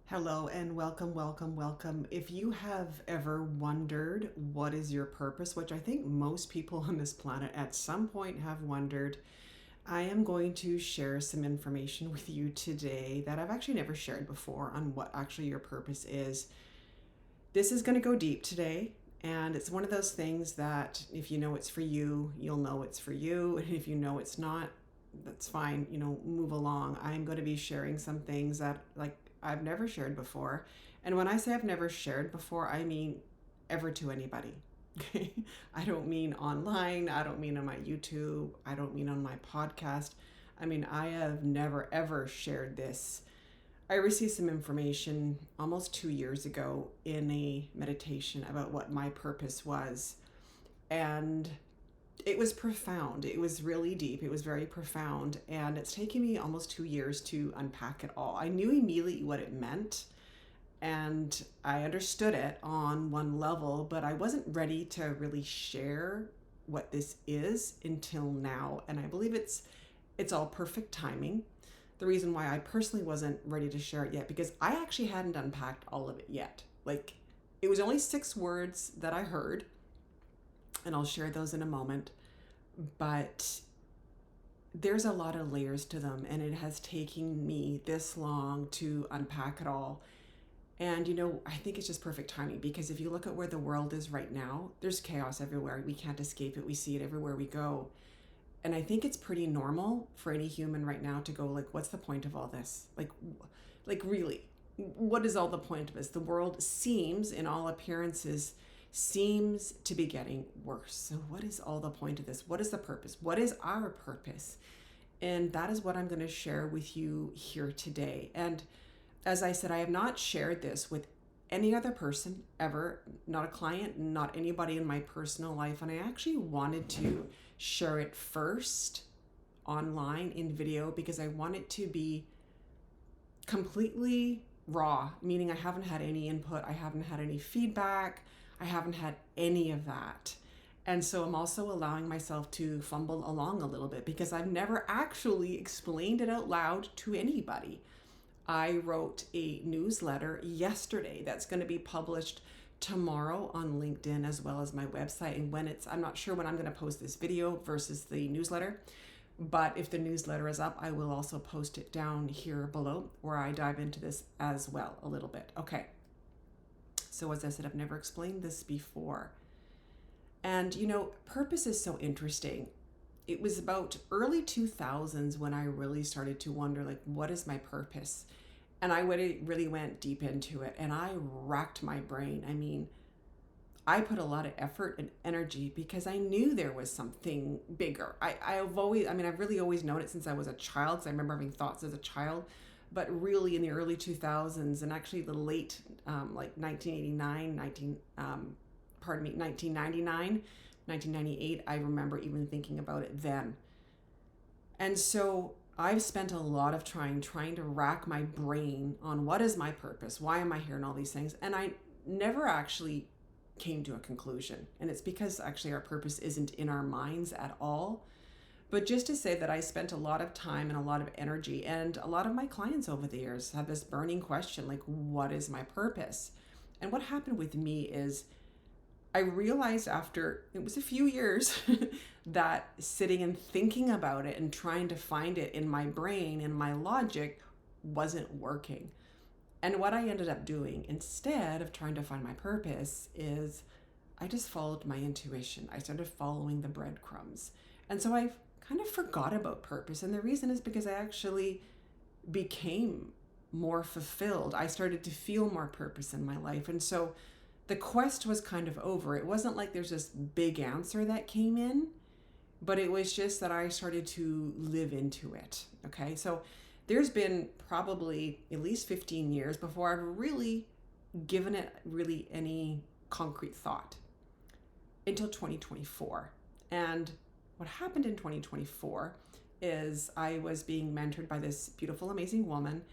Hello and welcome, welcome, welcome. If you have ever wondered what is your purpose, which I think most people on this planet at some point have wondered, I am going to share some information with you today that I've actually never shared before on what actually your purpose is. This is going to go deep today, and it's one of those things that if you know it's for you, you'll know it's for you. And if you know it's not, that's fine, move along. I'm going to be sharing some things that I've never shared before. And when I say I've never shared before, I mean ever to anybody. Okay. I don't mean online. I don't mean on my YouTube. I don't mean on my podcast. I mean, I have never ever shared this. I received some information almost 2 years ago in a meditation about what my purpose was. And it was profound. It was really deep. It was very profound. And it's taken me almost 2 years to unpack it all. I knew immediately what it meant and I understood it on one level, but I wasn't ready to really share what this is until now. And I believe it's all perfect timing. The reason why I personally wasn't ready to share it yet, because I actually hadn't unpacked all of it yet. It was only 6 words that I heard, and I'll share those in a moment. But there's a lot of layers to them, and it has taken me this long to unpack it all. And I think it's just perfect timing, because if you look at where the world is right now, there's chaos everywhere. We can't escape it. We see it everywhere we go. And I think it's pretty normal for any human right now to go what's the point of all this? Really, what is all the point of this? The world seems, in all appearances, seems to be getting worse. So what is all the point of this? What is the purpose? What is our purpose? And that is what I'm going to share with you here today. And as I said, I have not shared this with any other person ever, not a client, not anybody in my personal life. And I actually wanted to share it first online in video because I want it to be completely raw, meaning I haven't had any input, I haven't had any feedback, I haven't had any of that. And so I'm also allowing myself to fumble along a little bit because I've never actually explained it out loud to anybody. I wrote a newsletter yesterday that's going to be published tomorrow on LinkedIn as well as my website. And I'm not sure when I'm going to post this video versus the newsletter, but if the newsletter is up, I will also post it down here below where I dive into this as well a little bit. Okay. So as I said, I've never explained this before. And purpose is so interesting. It was about early 2000s when I really started to wonder, what is my purpose? And I really went deep into it and I racked my brain. I mean, I put a lot of effort and energy because I knew there was something bigger. I've really always known it since I was a child, because I remember having thoughts as a child. But really in the early 2000s and actually the late 1999, 1999, 1998, I remember even thinking about it then. And so I've spent a lot of trying to rack my brain on what is my purpose, why am I here, and all these things. And I never actually came to a conclusion. And it's because actually our purpose isn't in our minds at all. But just to say that I spent a lot of time and a lot of energy, and a lot of my clients over the years have this burning question, what is my purpose? And what happened with me is I realized after, it was a few years, that sitting and thinking about it and trying to find it in my brain and my logic wasn't working. And what I ended up doing instead of trying to find my purpose is I just followed my intuition. I started following the breadcrumbs. And so I kind of forgot about purpose. And the reason is because I actually became more fulfilled. I started to feel more purpose in my life. And so the quest was kind of over. It wasn't like there's this big answer that came in, but it was just that I started to live into it. Okay. So there's been probably at least 15 years before I've really given it really any concrete thought until 2024. And what happened in 2024 is I was being mentored by this beautiful, amazing woman,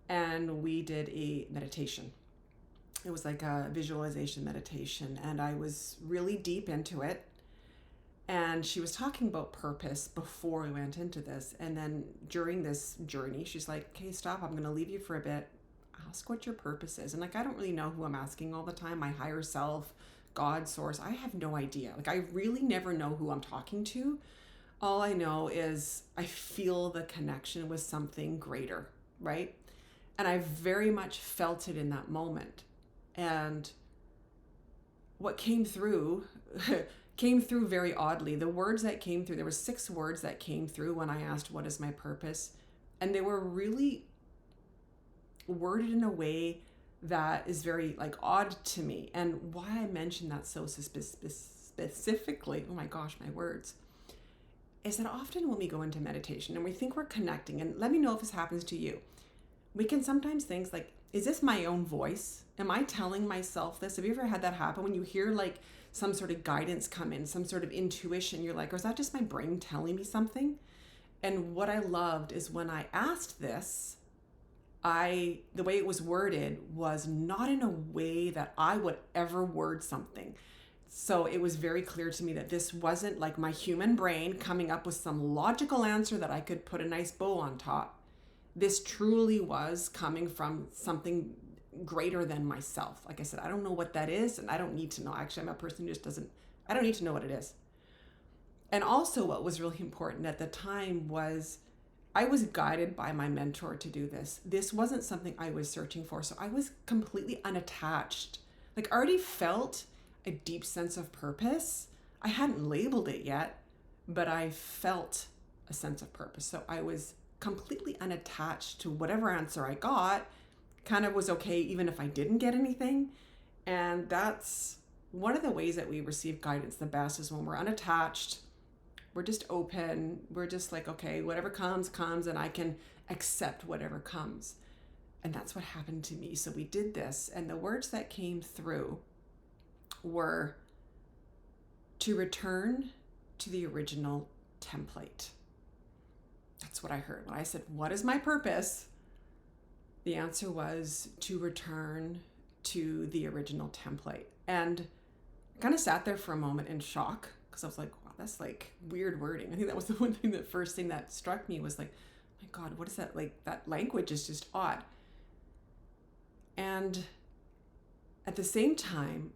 and we did a meditation. It was like a visualization meditation, and I was really deep into it. And she was talking about purpose before we went into this. And then during this journey, she's like, okay, stop. I'm going to leave you for a bit. ask what your purpose is. And like, I don't really know who I'm asking all the time, my higher self, God, source. I have no idea. Like, I really never know who I'm talking to. All I know is I feel the connection with something greater, right? And I very much felt it in that moment. And what came through came through very oddly. The words that came through, there were 6 words that came through when I asked, what is my purpose? And they were really worded in a way that is very like odd to me. And why I mention that so specifically, oh my gosh, my words, is that often when we go into meditation and we think we're connecting, and let me know if this happens to you, we can sometimes think like, is this my own voice? Am I telling myself this? Have you ever had that happen when you hear like some sort of guidance come in, some sort of intuition? You're like, or is that just my brain telling me something? And what I loved is when I asked this, the way it was worded was not in a way that I would ever word something. So it was very clear to me that this wasn't like my human brain coming up with some logical answer that I could put a nice bow on top. This truly was coming from something greater than myself. Like I said, I don't know what that is, and I don't need to know. Actually, I'm a person who just doesn't, I don't need to know what it is. And also, what was really important at the time was I was guided by my mentor to do this. This wasn't something I was searching for. So I was completely unattached. Like, I already felt a deep sense of purpose. I hadn't labeled it yet, but I felt a sense of purpose. So I was completely unattached to whatever answer I got. Kind of was okay even if I didn't get anything. And that's one of the ways that we receive guidance the best, is when we're unattached. We're just open. We're just like, okay, whatever comes, comes, and I can accept whatever comes. And that's what happened to me. So we did this, and the words that came through were to return to the original template. That's what I heard. When I said, what is my purpose? The answer was to return to the original template. And I kind of sat there for a moment in shock, because I was like, wow, that's like weird wording. I think that was the one thing, the first thing that struck me was like, my God, what is that? Like, that language is just odd. And at the same time,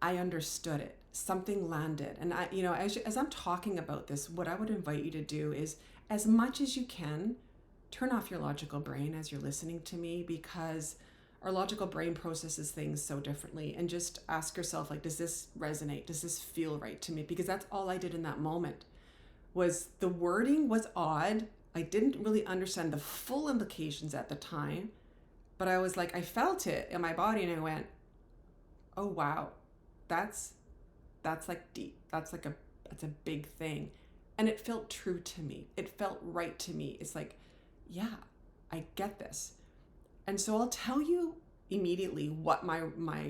I understood it. Something landed. And I, as I'm talking about this, what I would invite you to do is, as much as you can, turn off your logical brain as you're listening to me, because our logical brain processes things so differently. And just ask yourself, like, does this resonate? Does this feel right to me? Because that's all I did in that moment. Was the wording was odd. I didn't really understand the full implications at the time, but I was like, I felt it in my body, and I went, oh wow, that's like deep. That's a big thing. And it felt true to me. It felt right to me. It's like, yeah, I get this. And so I'll tell you immediately what my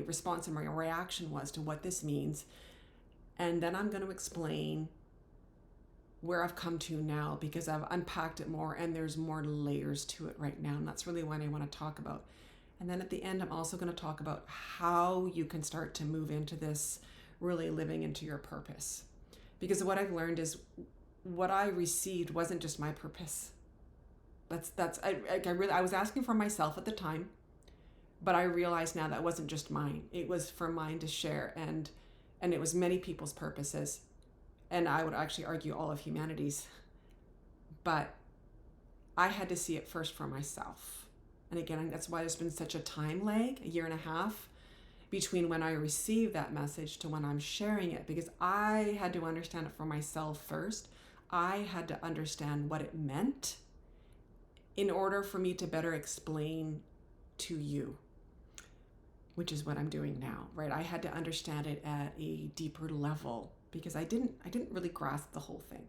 response and my reaction was to what this means. And then I'm going to explain where I've come to now, because I've unpacked it more and there's more layers to it right now. And that's really what I want to talk about. And then at the end, I'm also going to talk about how you can start to move into this, really living into your purpose. Because what I've learned is what I received wasn't just my purpose. I was asking for myself at the time, but I realized now that wasn't just mine. It was for mine to share, and it was many people's purposes. And I would actually argue all of humanity's. But I had to see it first for myself. And again, that's why there's been such a time lag, 1.5 years, between when I received that message to when I'm sharing it, because I had to understand it for myself first. I had to understand what it meant in order for me to better explain to you, which is what I'm doing now, right? I had to understand it at a deeper level, because I didn't really grasp the whole thing.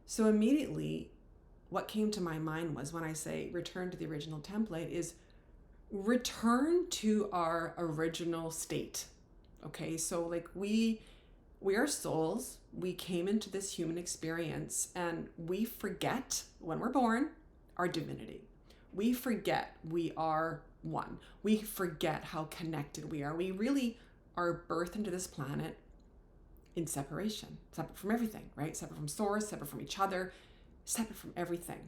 So immediately what came to my mind was, when I say return to the original template, is return to our original state. Okay, so like we are souls. We came into this human experience, and we forget when we're born our divinity. We forget we are one. We forget how connected we are. We really are birthed into this planet in separation, separate from everything, right? Separate from source, separate from each other, separate from everything.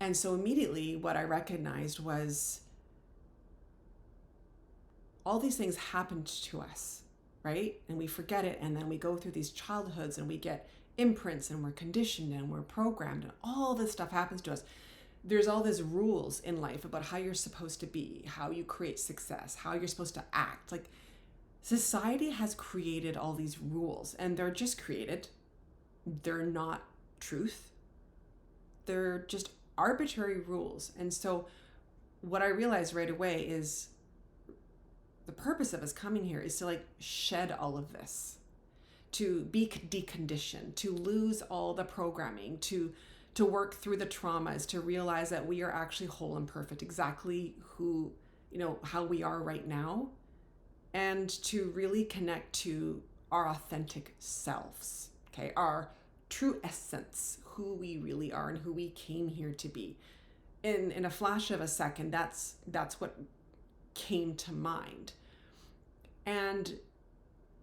And so immediately what I recognized was all these things happened to us, right? And we forget it. And then we go through these childhoods and we get imprints and we're conditioned and we're programmed and all this stuff happens to us. There's all these rules in life about how you're supposed to be, how you create success, how you're supposed to act. Like society has created all these rules and they're just created. They're not truth. They're just arbitrary rules. And so what I realized right away is the purpose of us coming here is to like shed all of this, to be deconditioned, to lose all the programming, to work through the traumas, to realize that we are actually whole and perfect, exactly who, how we are right now, and to really connect to our authentic selves, okay? Our true essence, who we really are and who we came here to be. In a flash of a second, that's what came to mind. And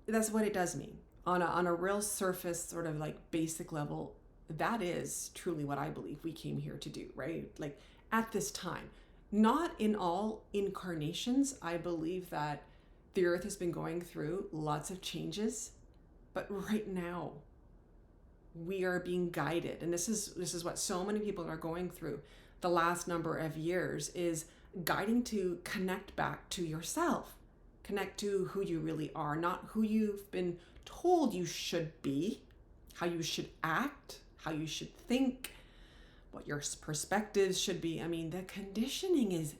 that's what it does mean. On a real surface, sort of like basic level, that is truly what I believe we came here to do, right? Like at this time, not in all incarnations. I believe that the earth has been going through lots of changes, but right now we are being guided. And this is what so many people are going through the last number of years, is guiding to connect back to yourself, connect to who you really are, not who you've been told you should be, how you should act, how you should think, what your perspectives should be. I mean, the conditioning is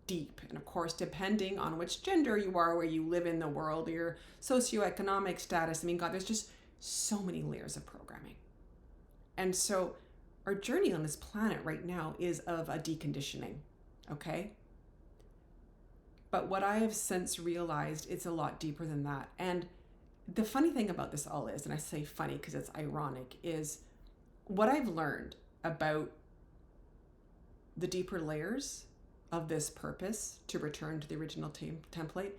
deep. And of course, depending on which gender you are, where you live in the world, your socioeconomic status, I mean, God, there's just so many layers of programming. And so our journey on this planet right now is of a deconditioning, okay? But what I have since realized, it's a lot deeper than that. And the funny thing about this all is, and I say funny because it's ironic, is what I've learned about the deeper layers of this purpose to return to the original template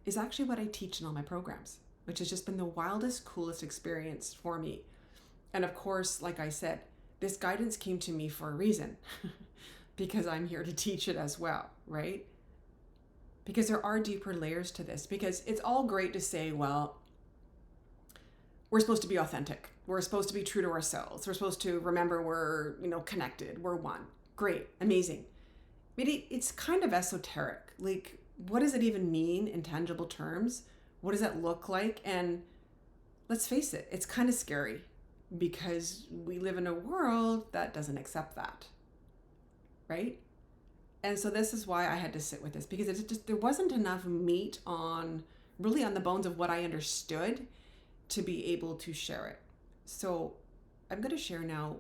is actually what I teach in all my programs, which has just been the wildest, coolest experience for me. And of course, like I said, this guidance came to me for a reason because I'm here to teach it as well, right? Because there are deeper layers to this, because it's all great to say, well, we're supposed to be authentic. We're supposed to be true to ourselves. We're supposed to remember we're, connected. We're one. Great. Amazing. But it's kind of esoteric. Like, what does it even mean in tangible terms? What does that look like? And let's face it, it's kind of scary because we live in a world that doesn't accept that, right? And so this is why I had to sit with this, because there wasn't enough meat on the bones of what I understood to be able to share it. So I'm going to share now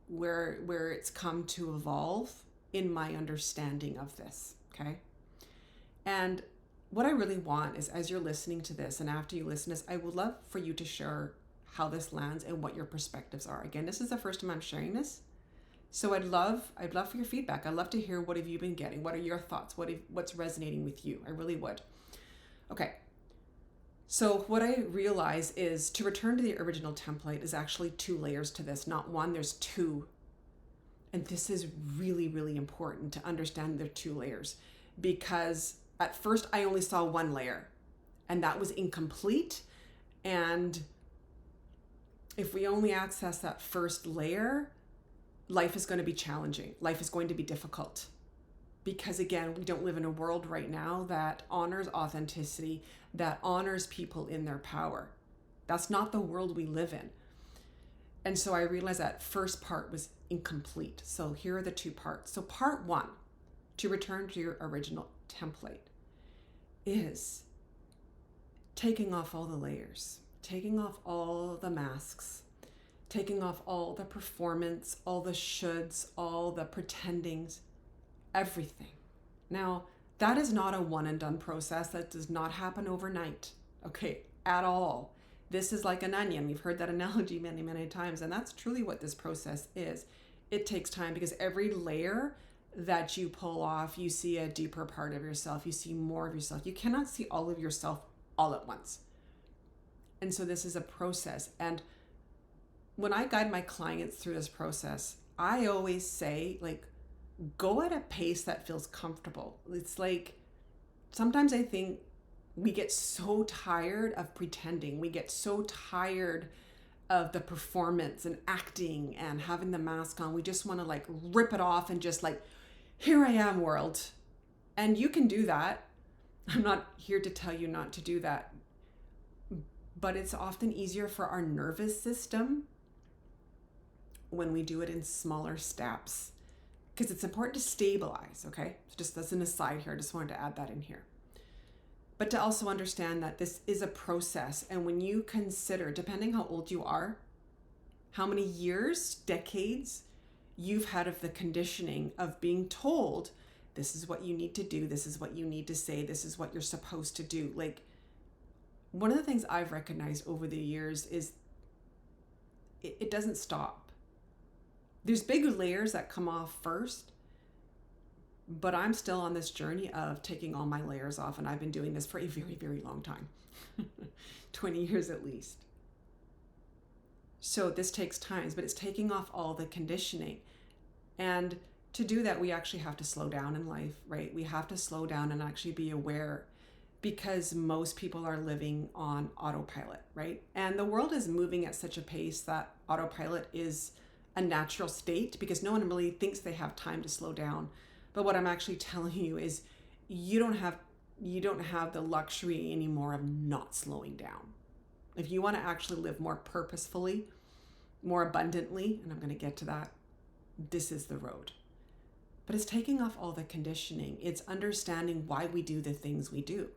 where it's come to evolve in my understanding of this, okay? And what I really want is, as you're listening to this and after you listen to this, I would love for you to share how this lands and what your perspectives are. Again, this is the first time I'm sharing this. So I'd love for your feedback. I'd love to hear, what have you been getting? What are your thoughts? What's resonating with you? I really would. Okay. So what I realize is, to return to the original template is actually 2 layers to this, not one, there's 2. And this is really, really important to understand there are 2 layers, because at first I only saw 1 layer and that was incomplete. And if we only access that first layer, life is going to be challenging. Life is going to be difficult. Because again, we don't live in a world right now that honors authenticity, that honors people in their power. That's not the world we live in. And so I realized that first part was incomplete. So here are the 2 parts. So part 1, to return to your original template, is taking off all the layers, taking off all the masks, taking off all the performance, all the shoulds, all the pretendings, everything. Now, that is not a one and done process. That does not happen overnight, okay, at all. This is like an onion. We've heard that analogy many, many times, and that's truly what this process is. It takes time, because every layer that you pull off, you see a deeper part of yourself. You see more of yourself. You cannot see all of yourself all at once. And so this is a process. And when I guide my clients through this process, I always say, like, go at a pace that feels comfortable. It's like sometimes I think we get so tired of pretending. We get so tired of the performance and acting and having the mask on. We just want to like rip it off and just like, here I am, world. And you can do that. I'm not here to tell you not to do that. But it's often easier for our nervous system when we do it in smaller steps, because it's important to stabilize, okay? So just as an aside here, I just wanted to add that in here. But to also understand that this is a process. And when you consider, depending how old you are, how many years, decades you've had of the conditioning of being told, this is what you need to do, this is what you need to say, this is what you're supposed to do. Like, one of the things I've recognized over the years is it doesn't stop. There's big layers that come off first, but I'm still on this journey of taking all my layers off, and I've been doing this for a very, very long time. 20 years at least. So this takes time, but it's taking off all the conditioning. And to do that, we actually have to slow down in life, right? We have to slow down and actually be aware, because most people are living on autopilot, right? And the world is moving at such a pace that autopilot is a natural state, because no one really thinks they have time to slow down. But what I'm actually telling you is you don't have the luxury anymore of not slowing down. If you want to actually live more purposefully, more abundantly, and I'm going to get to that, this is the road. But it's taking off all the conditioning. It's understanding why we do the things we do.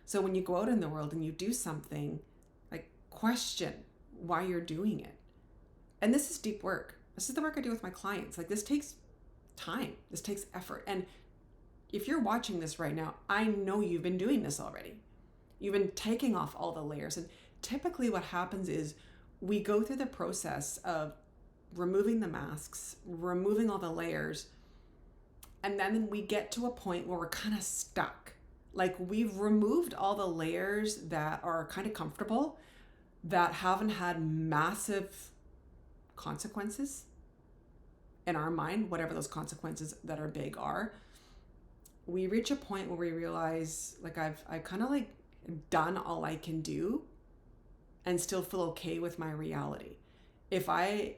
So when you go out in the world and you do something, like, question why you're doing it. And this is deep work. This is the work I do with my clients. Like, this takes time. This takes effort. And if you're watching this right now, I know you've been doing this already. You've been taking off all the layers. And typically what happens is we go through the process of removing the masks, removing all the layers, and then we get to a point where we're kind of stuck. Like, we've removed all the layers that are kind of comfortable, that haven't had massive consequences in our mind, whatever those consequences that are big are. We reach a point where we realize, like, I've kind of like done all I can do and still feel okay with my reality. If I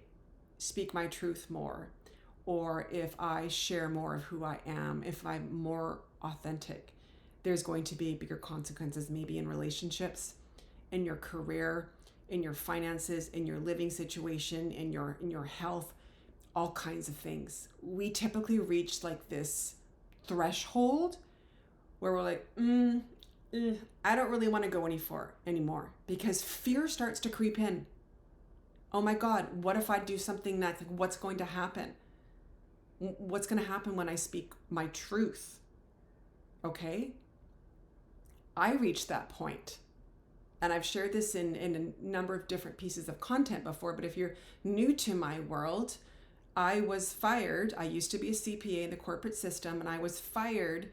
speak my truth more, or if I share more of who I am, if I'm more authentic, there's going to be bigger consequences, maybe in relationships, in your career, in your finances, in your living situation, in your health, all kinds of things. We typically reach like this threshold where we're like, I don't really want to go anymore, because fear starts to creep in. Oh my God, what if I do something that's like, what's going to happen? What's going to happen when I speak my truth? Okay. I reached that point, and I've shared this in a number of different pieces of content before, but if you're new to my world, I was fired. I used to be a CPA in the corporate system, and I was fired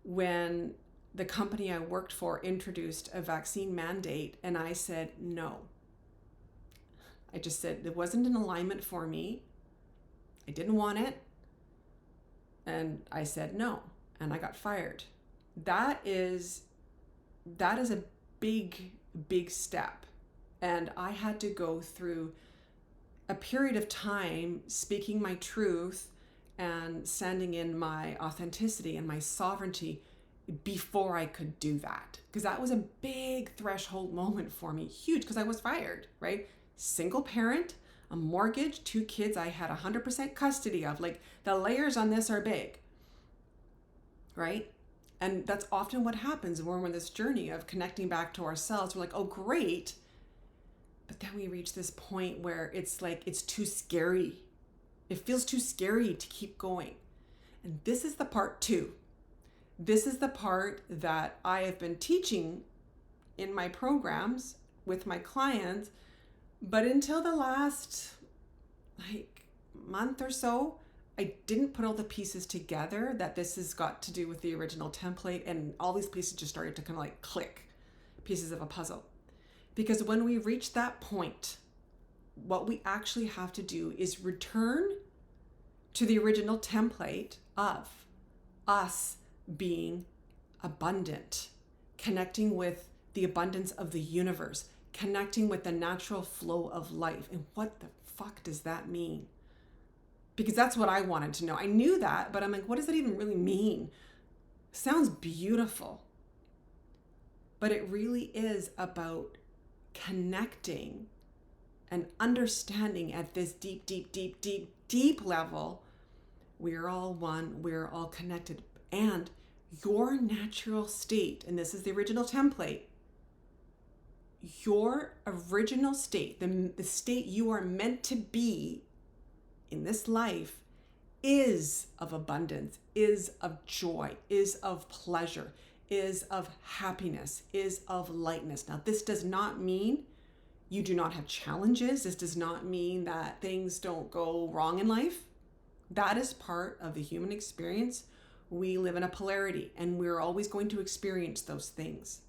when the company I worked for introduced a vaccine mandate, and I said no. I just said it wasn't in alignment for me. I didn't want it. And I said no, and I got fired. That is a big, big step. And I had to go through a period of time speaking my truth and sending in my authenticity and my sovereignty before I could do that. Because that was a big threshold moment for me, huge, because I was fired, right? Single parent, a mortgage, 2 kids I had 100% custody of. Like, the layers on this are big, right? And that's often what happens when we're on this journey of connecting back to ourselves. We're like, oh, great. But then we reach this point where it's like, it's too scary. It feels too scary to keep going. And this is the part 2. This is the part that I have been teaching in my programs with my clients. But until the last month or so, I didn't put all the pieces together that this has got to do with the original template, and all these pieces just started to kind of like click, pieces of a puzzle. Because when we reach that point, what we actually have to do is return to the original template of us being abundant, connecting with the abundance of the universe, connecting with the natural flow of life. And what the fuck does that mean? Because that's what I wanted to know. I knew that, but I'm like, what does that even really mean? Sounds beautiful. But it really is about connecting and understanding at this deep, deep, deep, deep, deep level. We're all one, we're all connected. And your natural state, and this is the original template, your original state, the state you are meant to be in this life, is of abundance, is of joy, is of pleasure, is of happiness, is of lightness. Now, this does not mean you do not have challenges. This does not mean that things don't go wrong in life. That is part of the human experience. We live in a polarity, and we're always going to experience those things.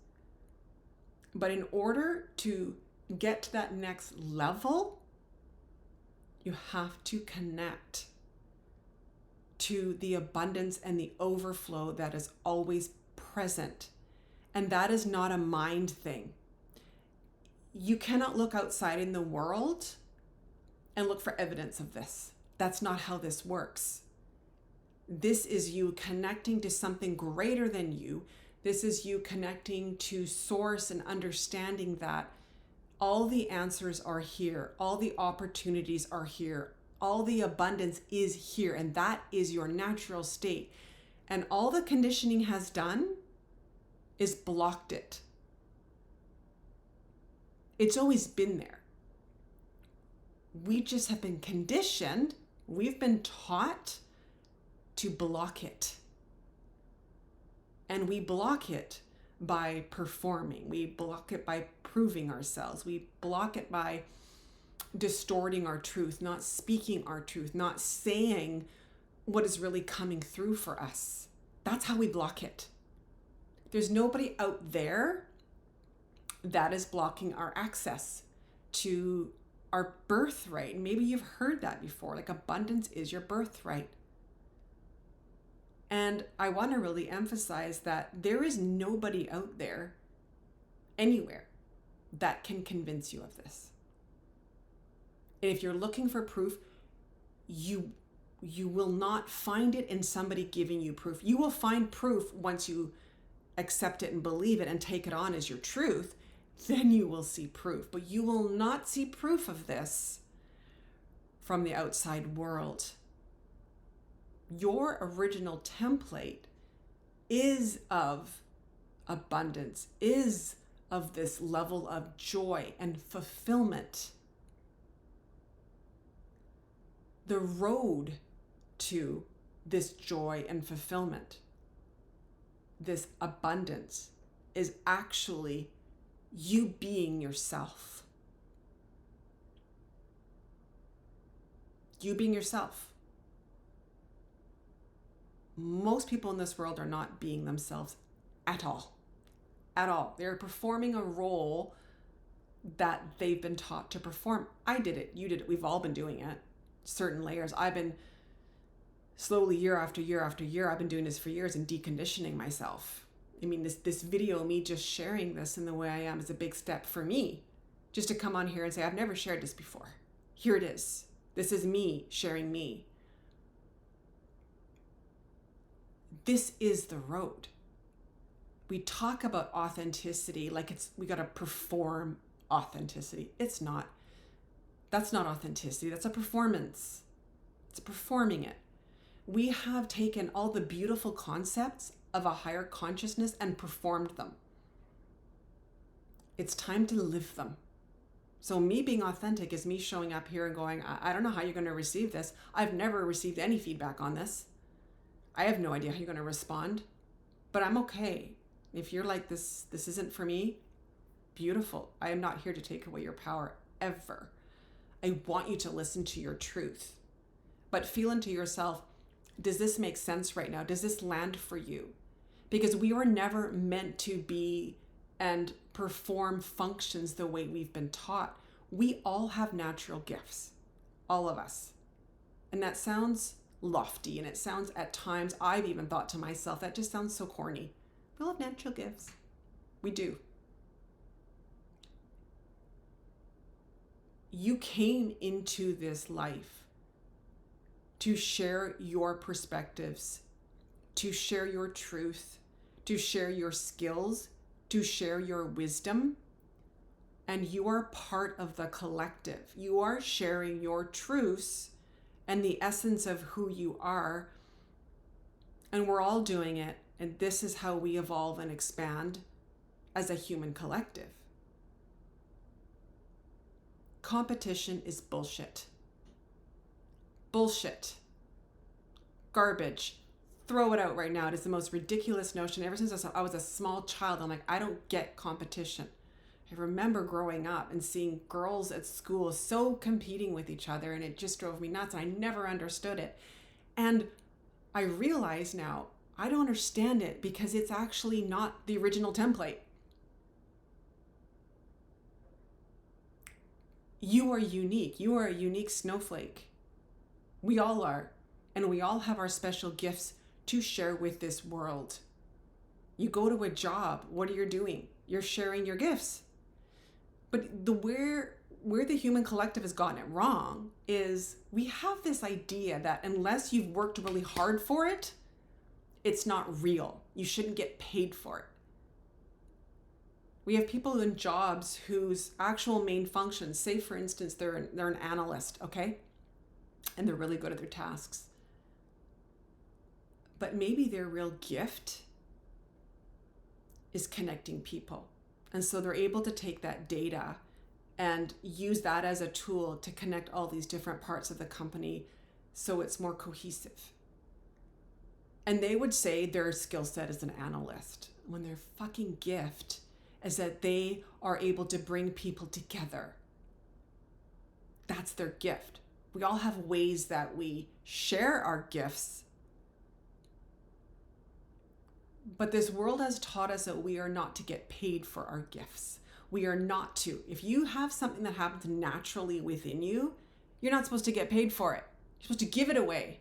But in order to get to that next level, you have to connect to the abundance and the overflow that is always present. And that is not a mind thing. You cannot look outside in the world and look for evidence of this. That's not how this works. This is you connecting to something greater than you. This is you connecting to source and understanding that all the answers are here. All the opportunities are here. All the abundance is here. And that is your natural state. And all the conditioning has done is blocked it. It's always been there. We just have been conditioned. We've been taught to block it. And we block it by performing. We block it by proving ourselves. We block it by distorting our truth, not speaking our truth, not saying what is really coming through for us. That's how we block it. There's nobody out there that is blocking our access to our birthright. Maybe you've heard that before, like abundance is your birthright. And I want to really emphasize that there is nobody out there, anywhere, that can convince you of this. And if you're looking for proof, you will not find it in somebody giving you proof. You will find proof once you accept it and believe it and take it on as your truth. Then you will see proof. But you will not see proof of this from the outside world. Your original template is of abundance, is of this level of joy and fulfillment. The road to this joy and fulfillment, this abundance, is actually you being yourself. You being yourself. Most people in this world are not being themselves at all. At all. They're performing a role that they've been taught to perform. I did it. You did it. We've all been doing it. Certain layers. I've been slowly, year after year after year, I've been doing this for years and deconditioning myself. I mean, this video, me just sharing this in the way I am, is a big step for me. Just to come on here and say, I've never shared this before. Here it is. This is me sharing me. This is the road. We talk about authenticity like we got to perform authenticity. It's not. That's not authenticity. That's a performance. It's performing it. We have taken all the beautiful concepts of a higher consciousness and performed them. It's time to live them. So me being authentic is me showing up here and going, I don't know how you're going to receive this. I've never received any feedback on this. I have no idea how you're going to respond, but I'm okay. If you're like, this isn't for me, beautiful. I am not here to take away your power ever. I want you to listen to your truth, but feel into yourself, does this make sense right now? Does this land for you? Because we were never meant to be and perform functions the way we've been taught. We all have natural gifts, all of us. And that sounds lofty, and it sounds, at times, I've even thought to myself, that just sounds so corny. We all have natural gifts. We do. You came into this life to share your perspectives, to share your truth, to share your skills, to share your wisdom. And you are part of the collective. You are sharing your truths and the essence of who you are. And we're all doing it. And this is how we evolve and expand as a human collective. Competition is bullshit. Bullshit. Garbage. Throw it out right now. It is the most ridiculous notion. Ever since I was a small child, I'm like, I don't get competition. I remember growing up and seeing girls at school so competing with each other, and it just drove me nuts, and I never understood it. And I realize now I don't understand it because it's actually not the original template. You are unique. You are a unique snowflake. We all are. And we all have our special gifts to share with this world. You go to a job, what are you doing? You're sharing your gifts. But where the human collective has gotten it wrong is we have this idea that unless you've worked really hard for it, it's not real. You shouldn't get paid for it. We have people in jobs whose actual main functions, say for instance, they're an analyst, okay? And they're really good at their tasks. But maybe their real gift is connecting people. And so they're able to take that data and use that as a tool to connect all these different parts of the company so it's more cohesive. And they would say their skill set is an analyst, when their fucking gift is that they are able to bring people together. That's their gift. We all have ways that we share our gifts. But this world has taught us that we are not to get paid for our gifts. We are not to. If you have something that happens naturally within you, you're not supposed to get paid for it. You're supposed to give it away.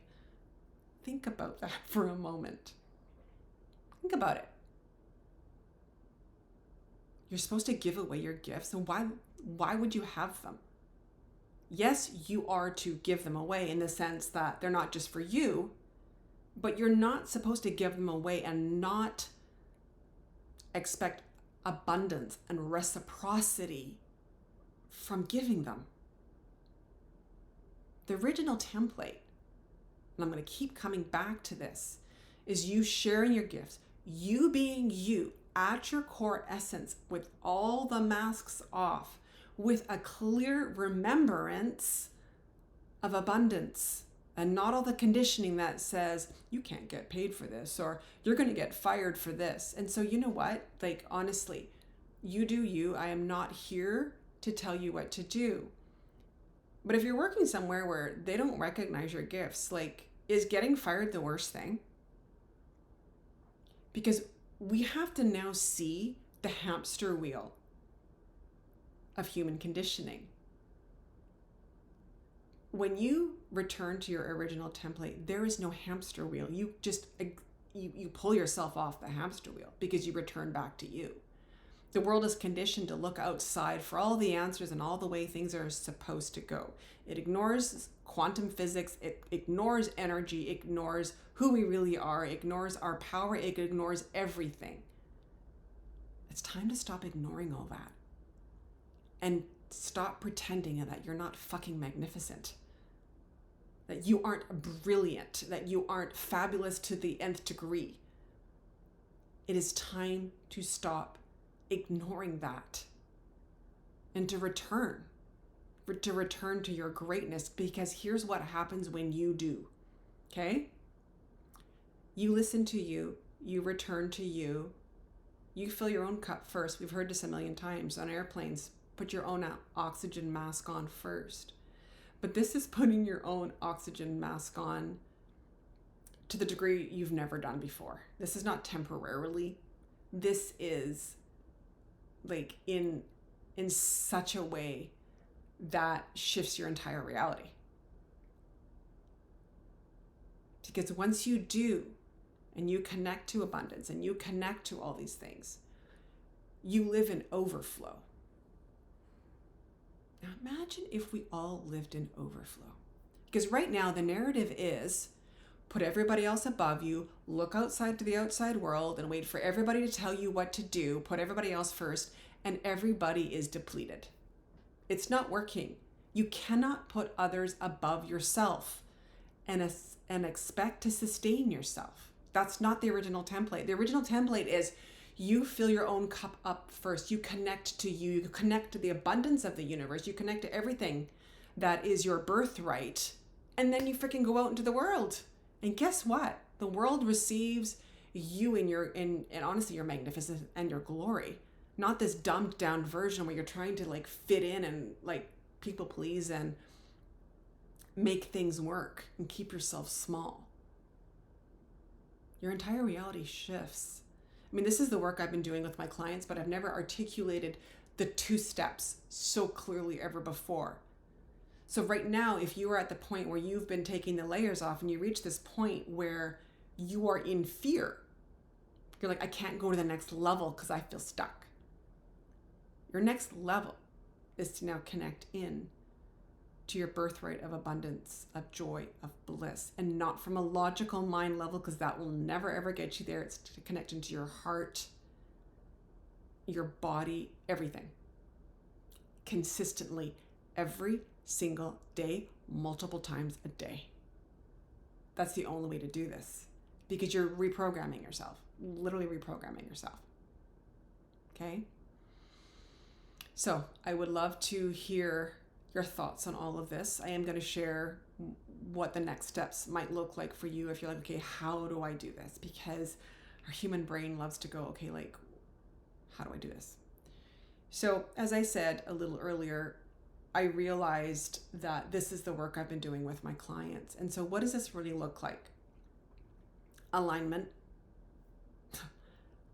Think about that for a moment. Think about it. You're supposed to give away your gifts, and why would you have them? Yes, you are to give them away in the sense that they're not just for you, but you're not supposed to give them away and not expect abundance and reciprocity from giving them. The original template, and I'm going to keep coming back to this, is you sharing your gifts, you being you at your core essence with all the masks off, with a clear remembrance of abundance and not all the conditioning that says you can't get paid for this or you're going to get fired for this. And so you know what? Like, honestly, you do you. I am not here to tell you what to do. But if you're working somewhere where they don't recognize your gifts, like, is getting fired the worst thing? Because we have to now see the hamster wheel of human conditioning. When you return to your original template, there is no hamster wheel. You just, you pull yourself off the hamster wheel because you return back to you. The world is conditioned to look outside for all the answers and all the way things are supposed to go. It ignores quantum physics, it ignores energy, ignores who we really are, ignores our power, it ignores everything. It's time to stop ignoring all that and stop pretending that you're not fucking magnificent, that you aren't brilliant, that you aren't fabulous to the nth degree. It is time to stop ignoring that and to return to your greatness, because here's what happens when you do, okay? You listen to you, you return to you, you fill your own cup first. We've heard this a million times on airplanes. Put your own oxygen mask on first. But this is putting your own oxygen mask on to the degree you've never done before. This is not temporarily. This is like in such a way that shifts your entire reality. Because once you do, and you connect to abundance and you connect to all these things, you live in overflow. Now imagine if we all lived in overflow. Because right now the narrative is put everybody else above you, look outside to the outside world and wait for everybody to tell you what to do, put everybody else first, and everybody is depleted. It's not working. You cannot put others above yourself and expect to sustain yourself. That's not the original template. The original template is you fill your own cup up first. You connect to you connect to the abundance of the universe. You connect to everything that is your birthright. And then you freaking go out into the world. And guess what? The world receives you in honestly your magnificence and your glory. Not this dumbed down version where you're trying to like fit in and like people please and make things work and keep yourself small. Your entire reality shifts. I mean, this is the work I've been doing with my clients, but I've never articulated the 2 steps so clearly ever before. So right now, if you are at the point where you've been taking the layers off and you reach this point where you are in fear, you're like, I can't go to the next level because I feel stuck. Your next level is to now connect in to your birthright of abundance, of joy, of bliss, and not from a logical mind level, because that will never ever get you there. It's to connect into your heart, your body, everything. Consistently, every single day, multiple times a day. That's the only way to do this, because you're reprogramming yourself, literally reprogramming yourself. Okay? So I would love to hear your thoughts on all of this. I am going to share what the next steps might look like for you if you're like, okay, how do I do this? Because our human brain loves to go, okay, like, how do I do this? So as I said a little earlier, I realized that this is the work I've been doing with my clients. And so what does this really look like? Alignment.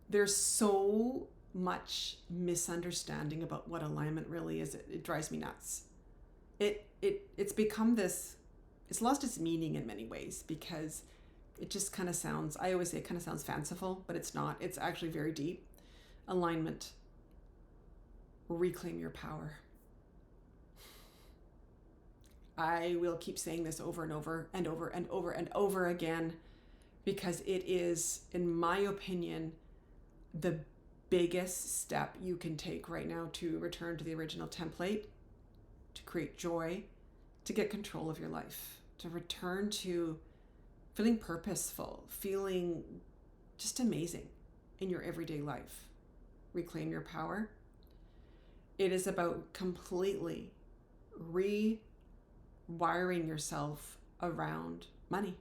There's so much misunderstanding about what alignment really is. It drives me nuts. It's become this, it's lost its meaning in many ways, because it just kind of sounds, I always say it kind of sounds fanciful, but it's not. It's actually very deep. Alignment. Reclaim your power. I will keep saying this over and over and over and over and over again, because it is, in my opinion, the biggest step you can take right now to return to the original template, to create joy, to get control of your life, to return to feeling purposeful, feeling just amazing in your everyday life. Reclaim your power. It is about completely rewiring yourself around money.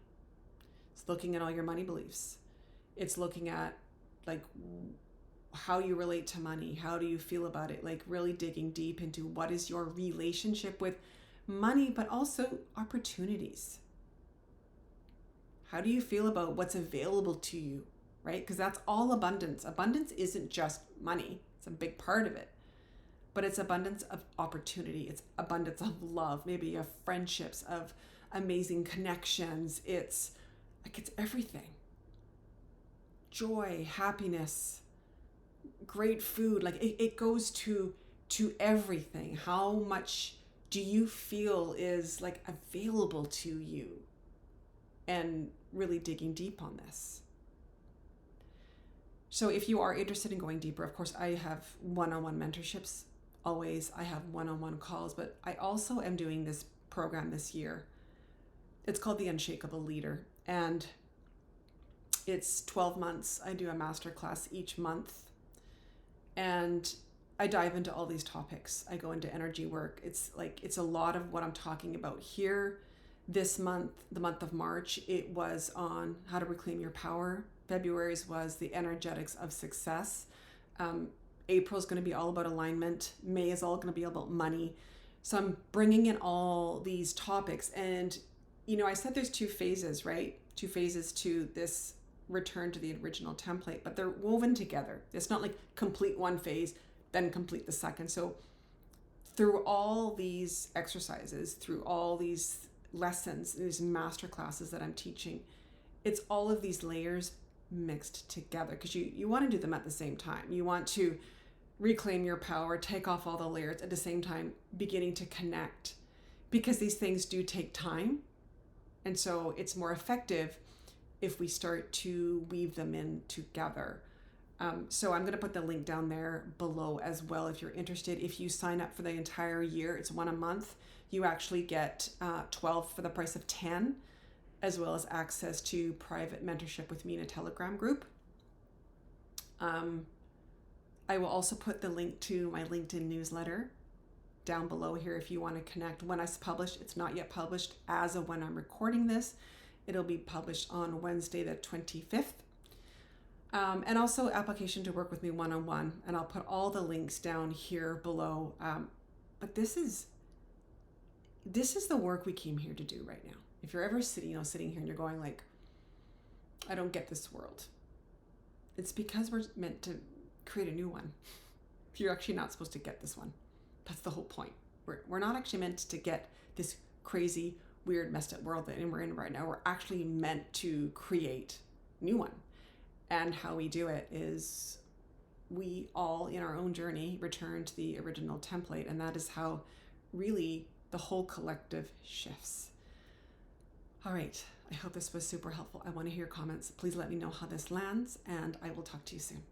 It's looking at all your money beliefs. It's looking at like how you relate to money. How do you feel about it? Like really digging deep into what is your relationship with money, but also opportunities. How do you feel about what's available to you, right? Because that's all abundance. Abundance isn't just money. It's a big part of it. But it's abundance of opportunity. It's abundance of love, maybe of friendships, of amazing connections. It's like, it's everything. Joy, happiness, great food. Like it goes to everything. How much do you feel is like available to you? And really digging deep on this. So if you are interested in going deeper, of course, I have one-on-one mentorships. Always, I have one-on-one calls, but I also am doing this program this year. It's called The Unshakable Leader, and it's 12 months. I do a masterclass each month, and I dive into all these topics. I go into energy work. It's a lot of what I'm talking about here. This month, the month of March, it was on how to reclaim your power. February's was the energetics of success. April is going to be all about alignment. May is all going to be about money. So I'm bringing in all these topics. And, you know, I said there's 2 phases, right? 2 phases to this return to the original template, but they're woven together. It's not like complete one phase, then complete the second. So through all these exercises, through all these lessons, these master classes that I'm teaching, It's all of these layers mixed together because you want to do them at the same time. You want to reclaim your power, take off all the layers at the same time, beginning to connect, because these things do take time. And so it's more effective if we start to weave them in together. So I'm going to put the link down there below as well if you're interested. If you sign up for the entire year, it's one a month. You actually get 12 for the price of 10, as well as access to private mentorship with me in a Telegram group. I will also put the link to my LinkedIn newsletter down below here if you want to connect. When I publish, it's not yet published as of when I'm recording this. It'll be published on Wednesday the 25th. And also application to work with me one-on-one. And I'll put all the links down here below. But this is the work we came here to do right now. If you're ever sitting here and you're going like, I don't get this world. It's because we're meant to create a new one. You're actually not supposed to get this one. That's the whole point. We're not actually meant to get this crazy, weird, messed up world that we're in right now. We're actually meant to create a new one. And how we do it is we all, in our own journey, return to the original template. And that is how really the whole collective shifts. All right. I hope this was super helpful. I want to hear your comments. Please let me know how this lands, and I will talk to you soon.